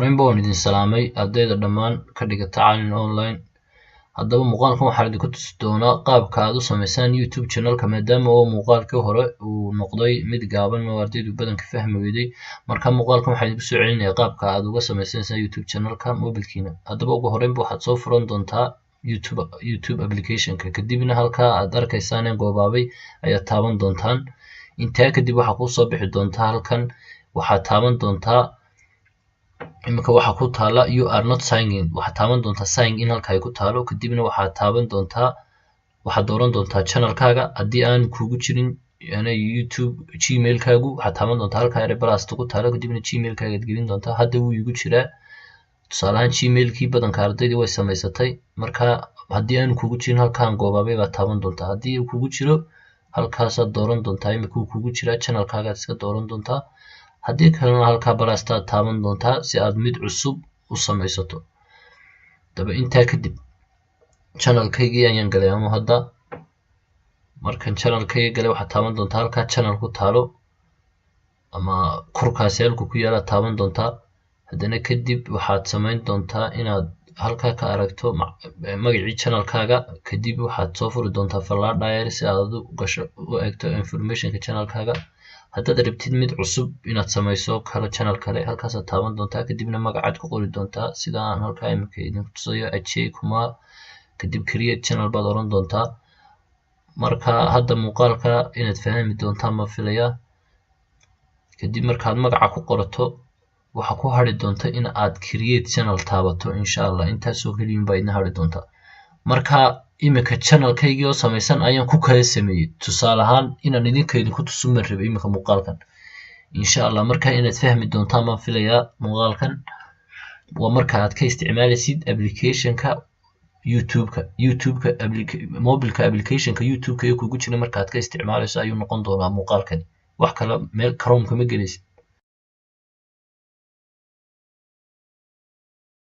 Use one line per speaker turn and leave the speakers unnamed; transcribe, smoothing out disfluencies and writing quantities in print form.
horeyn baan idin salaamay ardayda dhammaan ka dhigata Caalin Online. Haddaba muuqaalkan waxaan idinku tusi doonaa qaabka aad u samaysaan YouTube channelka maadaama oo muuqaalkii hore uu noqday mid gaaban oo ardaydu badanka fahmi weyday. Marka muuqaalkan waxaan idinku soo celinayaa qaabka aad uga samaysaan YouTube channelka mobilkiina. Haddaba ugu horeyn waxaad soo furan doontaa YouTube application-ka, kadibna halka aad arkaysaan goobaabay ayaad taaban doontaan. Intaa kadib waxa ku soo bixi doontaa halkan waxaad taaban doontaa imika waxa ku taala you are not signed in, waxaad taaban doontaa sign in halka ay ku taalo, kadibna waxaad taaban doontaa waxaad dooran doontaa channelkaaga haddii aan kugu jirin YouTube gmailkaagu waxaad taaban doontaa halka ay plus ku taalo, kadibna gmailkaaga aad gelin doontaa. Hadda wuu igu jiraa tusaale ahaan gmailkii badanka ardayda way samaysatay. Marka haddii aan kugu jirin halkaan goobaabay baad taaban doontaa, haddii uu kugu jiro halkaasaad dooran doontaa, imika uu kugu jiraa channelkaaga aad iska dooran doontaa, haddii kalena halkaa balastaad taaban doontaa si aad mid cusub u samaysato. daba intaa kadib channelkaygii ayaan galay ama hadda markan channelkayga galay waxaad taaban doontaa halkaa channel ku taalo ama korkaasi halku ku yaala taaban doontaa. haddana kadib waxaad samayn doontaa inaad halkaa ka aragto magacii channelkaaga, kadib waxaad soo furi doontaa falaar diary si aad u gasho u eegto informationka channelkaaga. haddaad rabtid mid cusub inaad samayso kala channel kale halkaasaad taaban doontaa, kadibna magacaad ku qori doontaa sida aan halkaa imika idinku tusayo Ajay Kumar, kadib create channel baad oran doontaa. marka hadda muuqaalka inaad fahmi doontaan ma filaya. kadib markaad magaca ku qorato waxa ku hari doonta in aad create channel taabato insha Allah, intaasoo kaliya baa idin hari doonta. marka imika channelkaygii oo samaysan ayaan ku kala sameeyay, tusaale ahaan inaan idinku tusin rabay imika muuqaalkan insha Allah. marka inaad fahmi doontaan ma filaya. muuqaalkan waa marka aad ka isticmaalaysid application-ka YouTube-ka mobilka application-ka YouTube-ka ee kugu jira marka aad ka isticmaalayso ayuu noqon doonaa muuqaalkan. wax kale meel Chrome kama gelaysid.